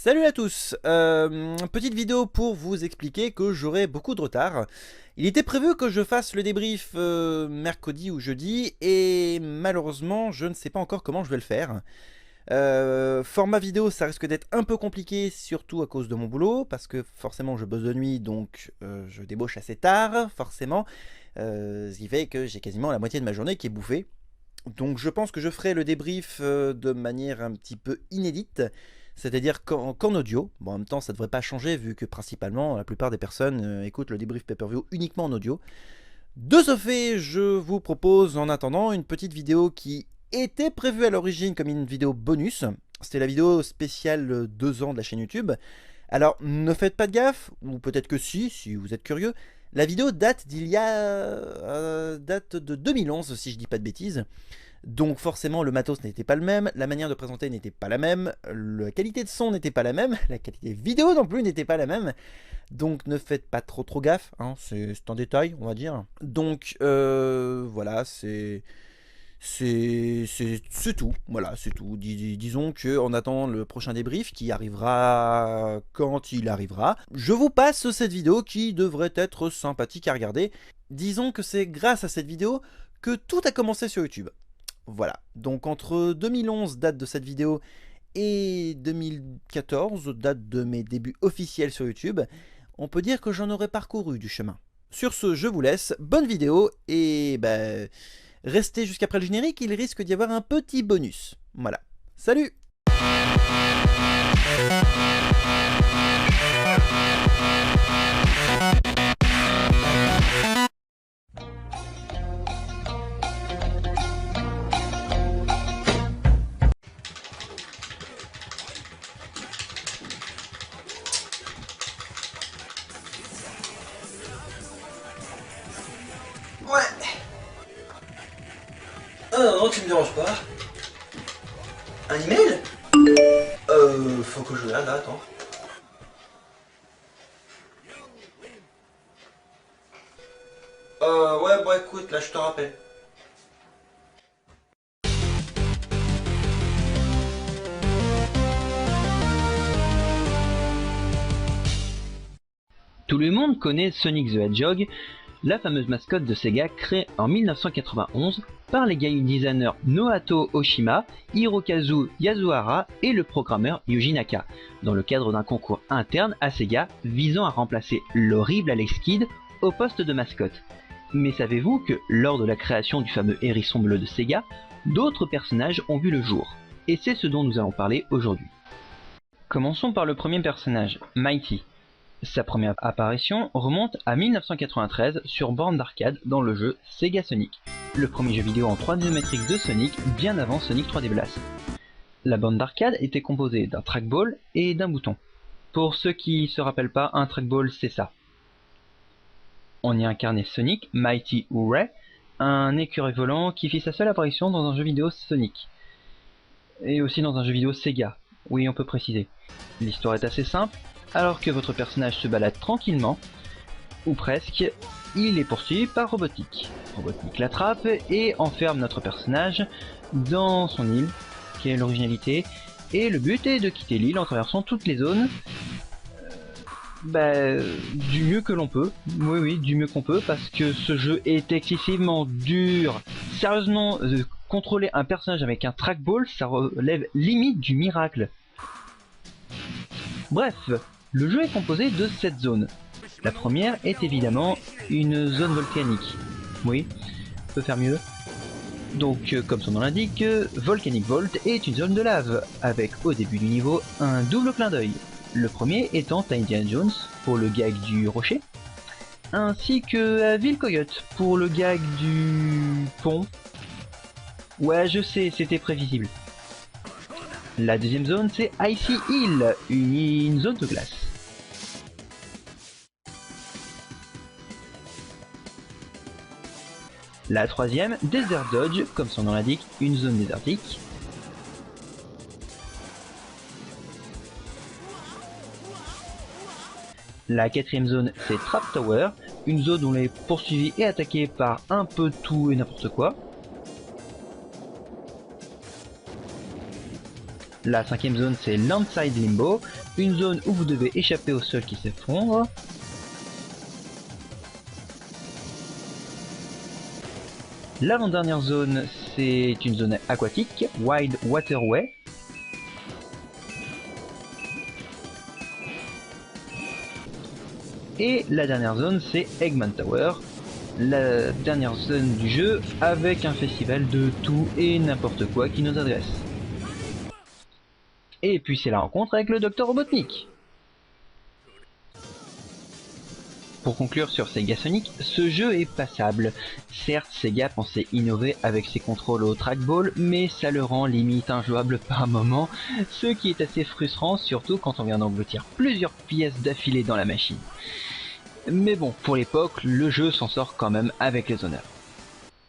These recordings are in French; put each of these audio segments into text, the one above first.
Salut à tous, petite vidéo pour vous expliquer que j'aurai beaucoup de retard. Il était prévu que je fasse le débrief mercredi ou jeudi et malheureusement je ne sais pas encore comment je vais le faire. Format vidéo ça risque d'être un peu compliqué, surtout à cause de mon boulot, parce que forcément je bosse de nuit donc je débauche assez tard, forcément. Ce qui fait que j'ai quasiment la moitié de ma journée qui est bouffée. Donc je pense que je ferai le débrief de manière un petit peu inédite, c'est-à-dire qu'en audio. Bon, en même temps ça devrait pas changer vu que principalement la plupart des personnes écoutent le débrief pay-per-view uniquement en audio. De ce fait, je vous propose en attendant une petite vidéo qui était prévue à l'origine comme une vidéo bonus. C'était la vidéo spéciale 2 ans de la chaîne YouTube. Alors ne faites pas de gaffe, ou peut-être que si vous êtes curieux. La vidéo date d'il y a... date de 2011 si je dis pas de bêtises. Donc forcément le matos n'était pas le même, la manière de présenter n'était pas la même, la qualité de son n'était pas la même, la qualité vidéo non plus n'était pas la même. Donc ne faites pas trop gaffe, hein, c'est un détail on va dire. Donc voilà, c'est tout, voilà, c'est tout. Disons que en attendant le prochain débrief qui arrivera quand il arrivera, je vous passe cette vidéo qui devrait être sympathique à regarder. Disons que c'est grâce à cette vidéo que tout a commencé sur YouTube. Voilà, donc entre 2011, date de cette vidéo, et 2014, date de mes débuts officiels sur YouTube, on peut dire que j'en aurais parcouru du chemin. Sur ce, je vous laisse, bonne vidéo, et restez jusqu'après le générique, il risque d'y avoir un petit bonus. Voilà, salut! Ouais. Ah non, tu me déranges pas. Un email? Faut que je regarde là, attends. Ouais, bon écoute, là je te rappelle. Tout le monde connaît Sonic the Hedgehog, la fameuse mascotte de Sega créée en 1991 par les game designers Noato Oshima, Hirokazu Yasuhara et le programmeur Yuji Naka, dans le cadre d'un concours interne à Sega visant à remplacer l'horrible Alex Kidd au poste de mascotte. Mais savez-vous que lors de la création du fameux hérisson bleu de Sega, d'autres personnages ont vu le jour? Et c'est ce dont nous allons parler aujourd'hui. Commençons par le premier personnage, Mighty. Sa première apparition remonte à 1993 sur borne d'arcade dans le jeu Sega Sonic, le premier jeu vidéo en 3D isométrique de Sonic bien avant Sonic 3D Blast. La borne d'arcade était composée d'un trackball et d'un bouton. Pour ceux qui se rappellent pas, un trackball c'est ça. On y incarnait Sonic, Mighty ou Ray, un écureuil volant qui fit sa seule apparition dans un jeu vidéo Sonic. Et aussi dans un jeu vidéo Sega, oui on peut préciser. L'histoire est assez simple. Alors que votre personnage se balade tranquillement, ou presque, il est poursuivi par Robotnik. Robotnik l'attrape et enferme notre personnage dans son île, qui est l'originalité, et le but est de quitter l'île en traversant toutes les zones du mieux que l'on peut. Oui, du mieux qu'on peut, parce que ce jeu est excessivement dur. Sérieusement, contrôler un personnage avec un trackball, ça relève limite du miracle. Bref, le jeu est composé de 7 zones. La première est évidemment une zone volcanique. Oui, on peut faire mieux. Donc, comme son nom l'indique, Volcanic Vault est une zone de lave, avec au début du niveau un double clin d'œil. Le premier étant à Indiana Jones pour le gag du rocher, ainsi que à Ville Coyote pour le gag du pont. Ouais, je sais, c'était prévisible. La deuxième zone c'est Icy Hill, une zone de glace. La troisième, Desert Dodge, comme son nom l'indique, une zone désertique. La quatrième zone c'est Trap Tower, une zone où on est poursuivi et attaqué par un peu tout et n'importe quoi. La cinquième zone c'est Landside Limbo, une zone où vous devez échapper au sol qui s'effondre. L'avant-dernière zone c'est une zone aquatique, Wild Waterway. Et la dernière zone c'est Eggman Tower, la dernière zone du jeu avec un festival de tout et n'importe quoi qui nous adresse. Et puis c'est la rencontre avec le Dr Robotnik. Pour conclure sur Sega Sonic, ce jeu est passable. Certes, Sega pensait innover avec ses contrôles au trackball, mais ça le rend limite injouable par moment, ce qui est assez frustrant, surtout quand on vient d'engloutir plusieurs pièces d'affilée dans la machine. Mais bon, pour l'époque, le jeu s'en sort quand même avec les honneurs.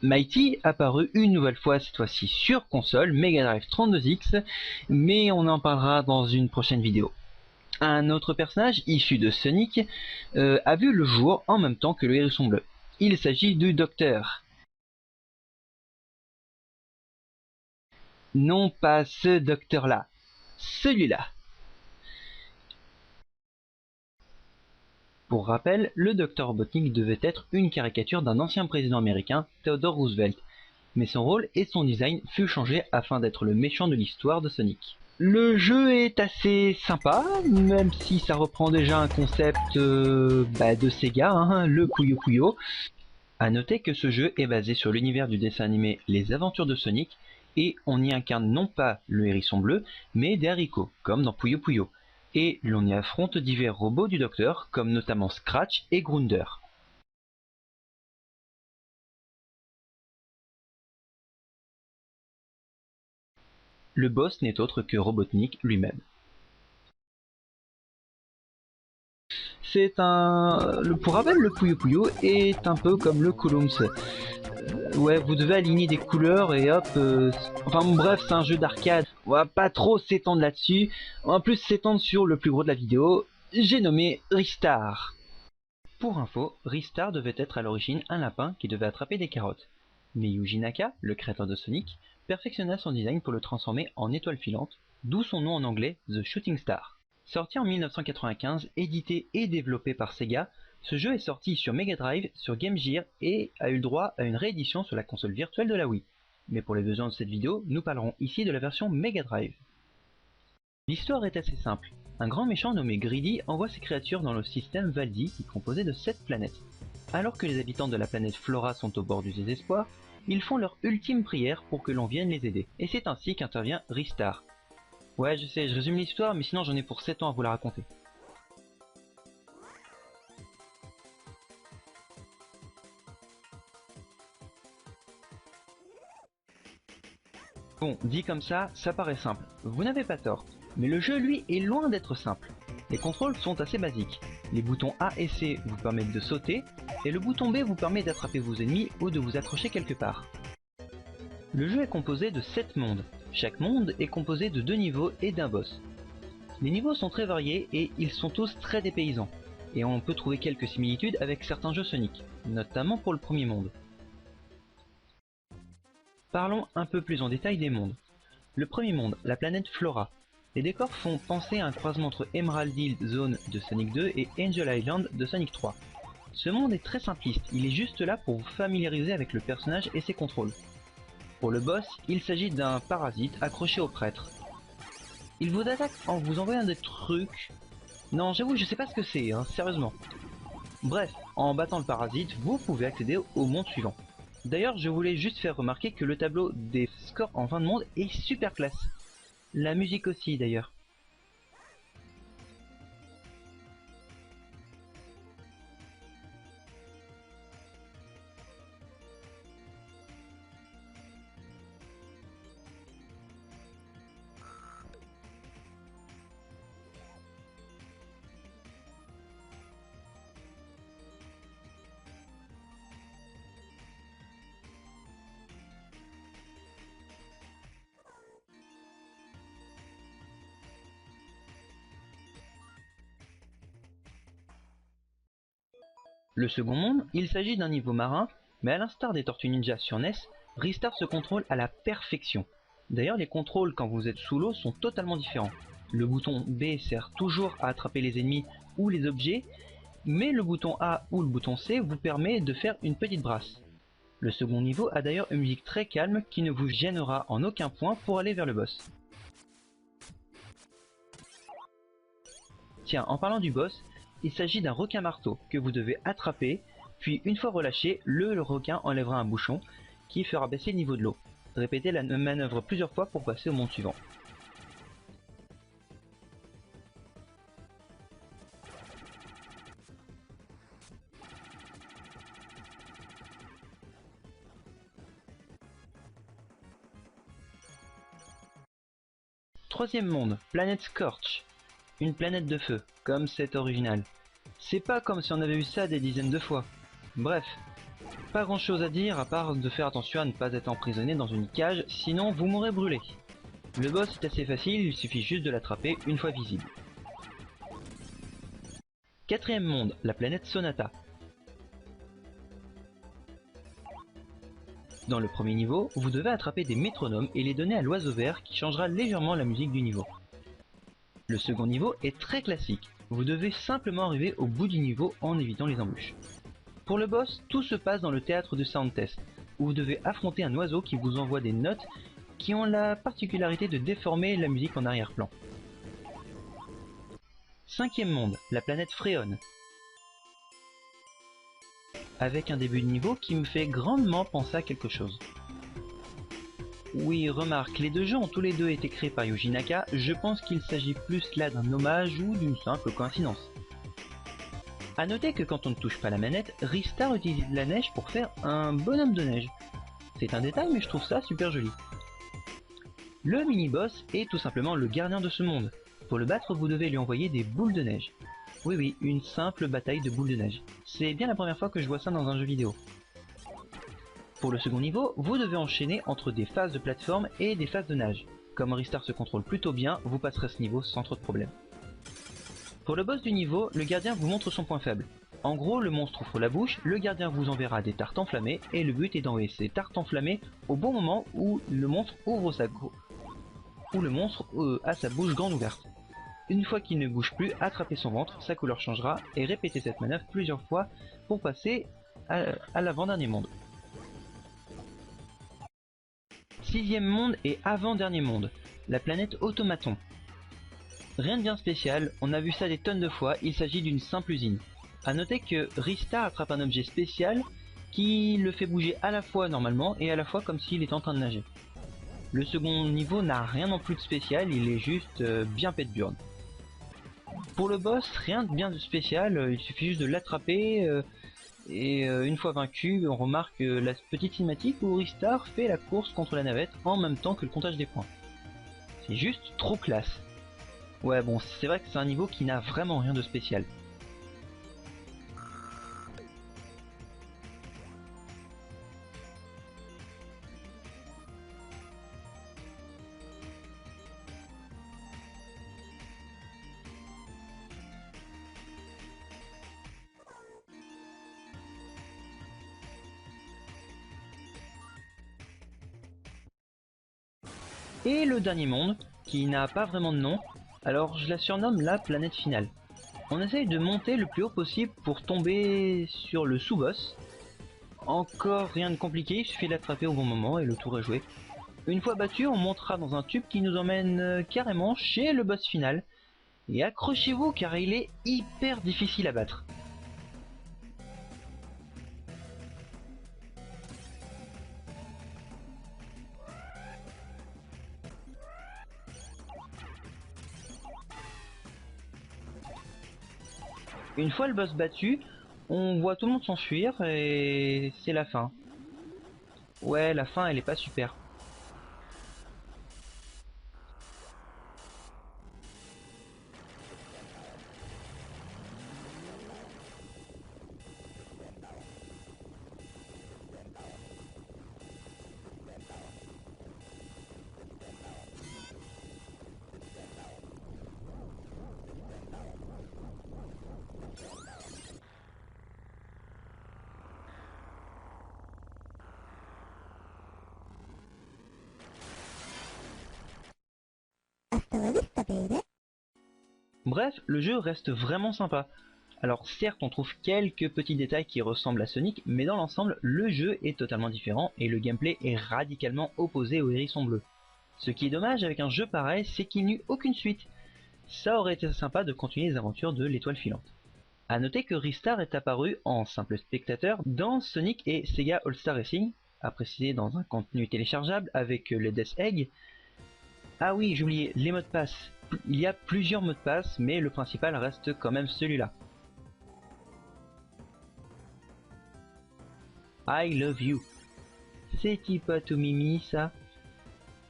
Mighty apparu une nouvelle fois, cette fois-ci sur console Mega Drive 32X, mais on en parlera dans une prochaine vidéo. Un autre personnage issu de Sonic a vu le jour en même temps que le hérisson bleu. Il s'agit du Docteur. Non pas ce Docteur-là, celui-là. Pour rappel, le Dr Robotnik devait être une caricature d'un ancien président américain, Theodore Roosevelt, mais son rôle et son design fut changé afin d'être le méchant de l'histoire de Sonic. Le jeu est assez sympa, même si ça reprend déjà un concept de Sega, hein, le Puyo Puyo. A noter que ce jeu est basé sur l'univers du dessin animé Les Aventures de Sonic, et on y incarne non pas le hérisson bleu, mais des haricots, comme dans Puyo Puyo. Et l'on y affronte divers robots du Docteur, comme notamment Scratch et Grunder. Le boss n'est autre que Robotnik lui-même. Pour rappel, le Puyo Puyo est un peu comme le Couloums. Ouais, vous devez aligner des couleurs et hop... Enfin bref, c'est un jeu d'arcade. On va pas trop s'étendre là-dessus. On va plus s'étendre sur le plus gros de la vidéo. J'ai nommé Ristar. Pour info, Ristar devait être à l'origine un lapin qui devait attraper des carottes. Mais Yuji Naka, le créateur de Sonic, perfectionna son design pour le transformer en étoile filante, d'où son nom en anglais The Shooting Star. Sorti en 1995, édité et développé par Sega, ce jeu est sorti sur Mega Drive, sur Game Gear et a eu le droit à une réédition sur la console virtuelle de la Wii. Mais pour les besoins de cette vidéo, nous parlerons ici de la version Mega Drive. L'histoire est assez simple. Un grand méchant nommé Greedy envoie ses créatures dans le système Valdi qui est composé de 7 planètes. Alors que les habitants de la planète Flora sont au bord du désespoir, ils font leur ultime prière pour que l'on vienne les aider. Et c'est ainsi qu'intervient Ristar. Ouais, je sais, je résume l'histoire, mais sinon j'en ai pour 7 ans à vous la raconter. Bon, dit comme ça paraît simple. Vous n'avez pas tort. Mais le jeu, lui, est loin d'être simple. Les contrôles sont assez basiques. Les boutons A et C vous permettent de sauter, et le bouton B vous permet d'attraper vos ennemis ou de vous accrocher quelque part. Le jeu est composé de 7 mondes. Chaque monde est composé de 2 niveaux et d'un boss. Les niveaux sont très variés et ils sont tous très dépaysants. Et on peut trouver quelques similitudes avec certains jeux Sonic, notamment pour le premier monde. Parlons un peu plus en détail des mondes. Le premier monde, la planète Flora. Les décors font penser à un croisement entre Emerald Hill Zone de Sonic 2 et Angel Island de Sonic 3. Ce monde est très simpliste, il est juste là pour vous familiariser avec le personnage et ses contrôles. Pour le boss, il s'agit d'un parasite accroché au prêtre. Il vous attaque en vous envoyant des trucs... Non, j'avoue, je sais pas ce que c'est, hein, sérieusement. Bref, en battant le parasite, vous pouvez accéder au monde suivant. D'ailleurs, je voulais juste faire remarquer que le tableau des scores en fin de monde est super classe. La musique aussi, d'ailleurs. Le second monde, il s'agit d'un niveau marin, mais à l'instar des Tortues Ninja sur NES, Ristar se contrôle à la perfection. D'ailleurs, les contrôles quand vous êtes sous l'eau sont totalement différents. Le bouton B sert toujours à attraper les ennemis ou les objets, mais le bouton A ou le bouton C vous permet de faire une petite brasse. Le second niveau a d'ailleurs une musique très calme qui ne vous gênera en aucun point pour aller vers le boss. Tiens, en parlant du boss, il s'agit d'un requin marteau que vous devez attraper, puis une fois relâché, le requin enlèvera un bouchon qui fera baisser le niveau de l'eau. Répétez la manœuvre plusieurs fois pour passer au monde suivant. Troisième monde, planète Scorch. Une planète de feu, comme cette originale. C'est pas comme si on avait vu ça des dizaines de fois. Bref, pas grand chose à dire à part de faire attention à ne pas être emprisonné dans une cage, sinon vous mourrez brûlé. Le boss est assez facile, il suffit juste de l'attraper une fois visible. Quatrième monde, la planète Sonata. Dans le premier niveau, vous devez attraper des métronomes et les donner à l'oiseau vert qui changera légèrement la musique du niveau. Le second niveau est très classique, vous devez simplement arriver au bout du niveau en évitant les embûches. Pour le boss, tout se passe dans le théâtre de Sound Test, où vous devez affronter un oiseau qui vous envoie des notes qui ont la particularité de déformer la musique en arrière-plan. Cinquième monde, la planète Fréon. Avec un début de niveau qui me fait grandement penser à quelque chose. Oui, remarque, les deux jeux ont tous les deux été créés par Yuji Naka, je pense qu'il s'agit plus là d'un hommage ou d'une simple coïncidence. A noter que quand on ne touche pas la manette, Ristar utilise de la neige pour faire un bonhomme de neige. C'est un détail mais je trouve ça super joli. Le mini-boss est tout simplement le gardien de ce monde. Pour le battre, vous devez lui envoyer des boules de neige. Oui, une simple bataille de boules de neige. C'est bien la première fois que je vois ça dans un jeu vidéo. Pour le second niveau, vous devez enchaîner entre des phases de plateforme et des phases de nage. Comme Ristar se contrôle plutôt bien, vous passerez ce niveau sans trop de problèmes. Pour le boss du niveau, le gardien vous montre son point faible. En gros, le monstre ouvre la bouche, le gardien vous enverra des tartes enflammées, et le but est d'envoyer ces tartes enflammées au bon moment où le monstre a sa bouche grande ouverte. Une fois qu'il ne bouge plus, attrapez son ventre, sa couleur changera, et répétez cette manœuvre plusieurs fois pour passer à l'avant-dernier monde. Sixième monde et avant-dernier monde, la planète Automaton. Rien de bien spécial, on a vu ça des tonnes de fois, il s'agit d'une simple usine. A noter que Ristar attrape un objet spécial qui le fait bouger à la fois normalement et à la fois comme s'il était en train de nager. Le second niveau n'a rien non plus de spécial, il est juste bien pète-burne. Pour le boss, rien de bien de spécial, il suffit juste de l'attraper et une fois vaincu, on remarque la petite cinématique où Ristar fait la course contre la navette en même temps que le comptage des points. C'est juste trop classe. Ouais bon, c'est vrai que c'est un niveau qui n'a vraiment rien de spécial. Et le dernier monde, qui n'a pas vraiment de nom, alors je la surnomme la planète finale. On essaye de monter le plus haut possible pour tomber sur le sous-boss. Encore rien de compliqué, il suffit de l'attraper au bon moment et le tour est joué. Une fois battu, on montera dans un tube qui nous emmène carrément chez le boss final. Et accrochez-vous car il est hyper difficile à battre. Une fois le boss battu, on voit tout le monde s'enfuir et c'est la fin. Ouais, la fin elle est pas super. Bref, le jeu reste vraiment sympa. Alors certes, on trouve quelques petits détails qui ressemblent à Sonic, mais dans l'ensemble, le jeu est totalement différent et le gameplay est radicalement opposé au Hérisson Bleu. Ce qui est dommage avec un jeu pareil, c'est qu'il n'y eut aucune suite. Ça aurait été sympa de continuer les aventures de l'étoile filante. A noter que Ristar est apparu en simple spectateur dans Sonic et Sega All-Star Racing, à préciser dans un contenu téléchargeable avec les Death Egg. Ah oui, j'ai oublié, les mots de passe. Il y a plusieurs mots de passe, mais le principal reste quand même celui-là. I love you. C'est-il pas tout mimi ça?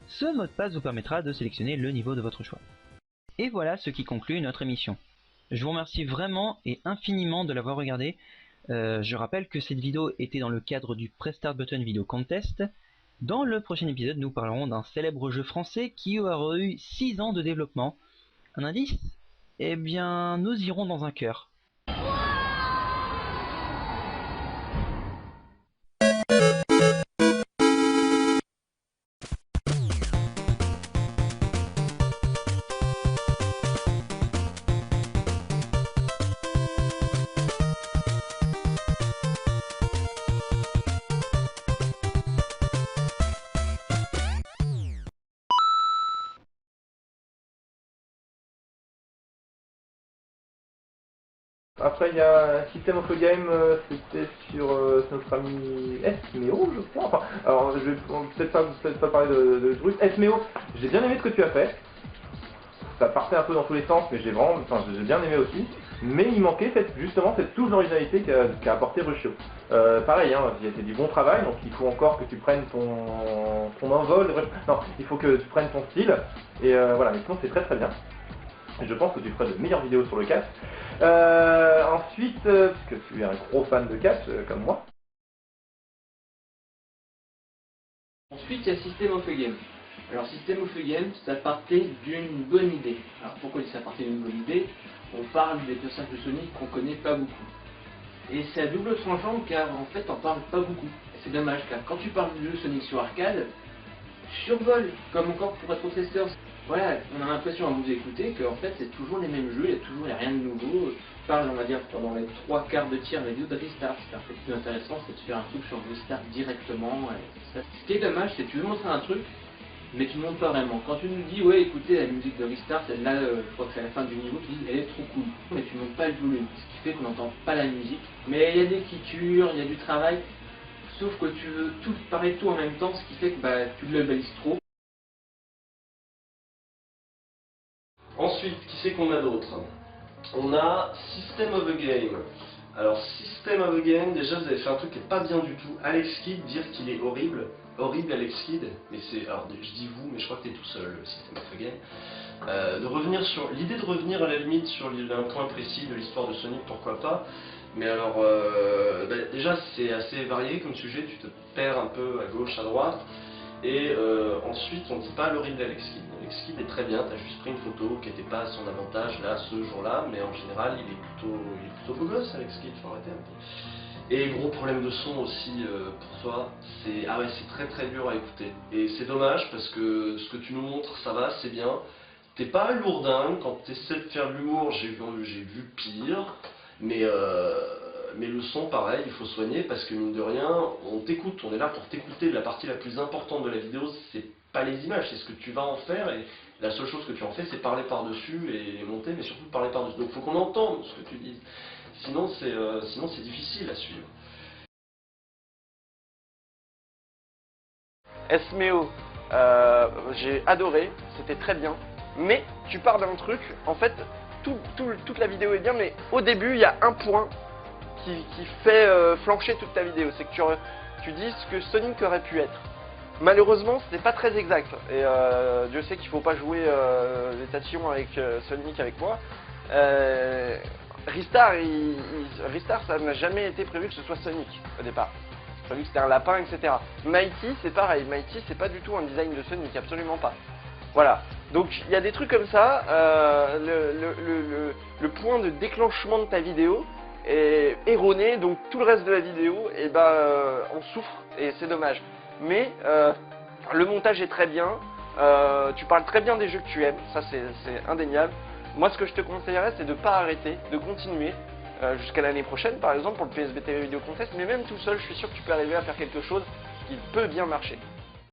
Ce mot de passe vous permettra de sélectionner le niveau de votre choix. Et voilà ce qui conclut notre émission. Je vous remercie vraiment et infiniment de l'avoir regardé. Je rappelle que cette vidéo était dans le cadre du Press Start Button Video Contest. Dans le prochain épisode, nous parlerons d'un célèbre jeu français qui aura eu 6 ans de développement. Un indice? Eh bien, nous irons dans un cœur. Après, il y a System of a Game, c'était sur notre ami Esmeo, je crois. Enfin, alors, je vais peut-être pas parler de trucs. Esmeo, j'ai bien aimé ce que tu as fait. Ça partait un peu dans tous les sens, mais j'ai bien aimé aussi. Mais il manquait justement cette touche d'originalité qu'a apporté Rushio. Pareil, hein, il y a fait du bon travail, donc il faut encore que tu prennes ton envol. Non, il faut que tu prennes ton style. Et voilà, mais sinon c'est très très bien. Je pense que tu feras de meilleures vidéos sur le catch. Ensuite, parce que tu es un gros fan de catch comme moi. Ensuite, il y a System of a Game. Alors, System of a Game, ça partait d'une bonne idée. Alors, pourquoi ça partait d'une bonne idée? On parle des personnages de Sonic qu'on connaît pas beaucoup. Et c'est à double tranchant car en fait, on parle pas beaucoup. Et c'est dommage car quand tu parles du jeu Sonic sur arcade, survole, comme encore pour être Testers. Voilà, on a l'impression à vous écouter qu'en fait c'est toujours les mêmes jeux, il n'y a rien de nouveau. Parle, on va dire, pendant les 3 quarts de tir, les vidéos de Restart. Ce qui est un peu plus intéressant, c'est de faire un truc sur Restart directement. Ce qui est dommage, c'est que tu veux montrer un truc, mais tu ne montres pas vraiment. Quand tu nous dis, ouais, écoutez, la musique de Restart, celle-là, je crois que c'est à la fin du niveau, tu dis, elle est trop cool. Mais tu ne montres pas le volume, ce qui fait qu'on n'entend pas la musique. Mais il y a des l'écriture, il y a du travail, sauf que tu veux tout parler tout en même temps, ce qui fait que bah, tu le levelises trop. Ensuite, qui c'est qu'on a d'autre? On a System of a Game. Alors, System of a Game, déjà vous avez fait un truc qui n'est pas bien du tout. Alex Kidd, dire qu'il est horrible. Horrible Alex Kidd. Mais c'est, alors je dis vous, mais je crois que tu es tout seul, System of a Game. De revenir sur l'idée de revenir à la limite sur un point précis de l'histoire de Sonic, pourquoi pas. Mais alors, déjà c'est assez varié comme sujet, tu te perds un peu à gauche, à droite. Et ensuite, on ne dit pas l'horrible Alex Kidd. Alex Kidd est très bien, tu as juste pris une photo qui n'était pas à son avantage là, ce jour-là, mais en général, il est plutôt beau gosse, Alex Kidd, faut arrêter un peu. Et gros problème de son aussi pour toi, c'est très très dur à écouter. Et c'est dommage parce que ce que tu nous montres, ça va, c'est bien. T'es pas lourdin, quand tu essaies de faire de l'humour, j'ai vu pire, mais le son, pareil, il faut soigner parce que mine de rien, on t'écoute, on est là pour t'écouter. La partie la plus importante de la vidéo, c'est pas les images, c'est ce que tu vas en faire et la seule chose que tu en fais, c'est parler par-dessus et monter, mais surtout parler par-dessus. Donc il faut qu'on entende ce que tu dis. Sinon, c'est difficile à suivre. Esmeo, j'ai adoré, c'était très bien, mais tu pars d'un truc, en fait, toute la vidéo est bien, mais au début, il y a un point qui fait flancher toute ta vidéo, c'est que tu dis ce que Sonic aurait pu être. Malheureusement, c'est pas très exact, et Dieu sait qu'il faut pas jouer les tatillons avec Sonic avec moi. Ristar, ça n'a jamais été prévu que ce soit Sonic au départ. Prévu que c'était un lapin, etc. Mighty, c'est pareil. Mighty, c'est pas du tout un design de Sonic, absolument pas. Voilà. Donc il y a des trucs comme ça. Le point de déclenchement de ta vidéo est erroné, donc tout le reste de la vidéo, et on souffre et c'est dommage. Mais le montage est très bien. Tu parles très bien des jeux que tu aimes, ça c'est indéniable. Moi, ce que je te conseillerais, c'est de ne pas arrêter, de continuer jusqu'à l'année prochaine, par exemple, pour le PSVT Video Contest, mais même tout seul, je suis sûr que tu peux arriver à faire quelque chose qui peut bien marcher.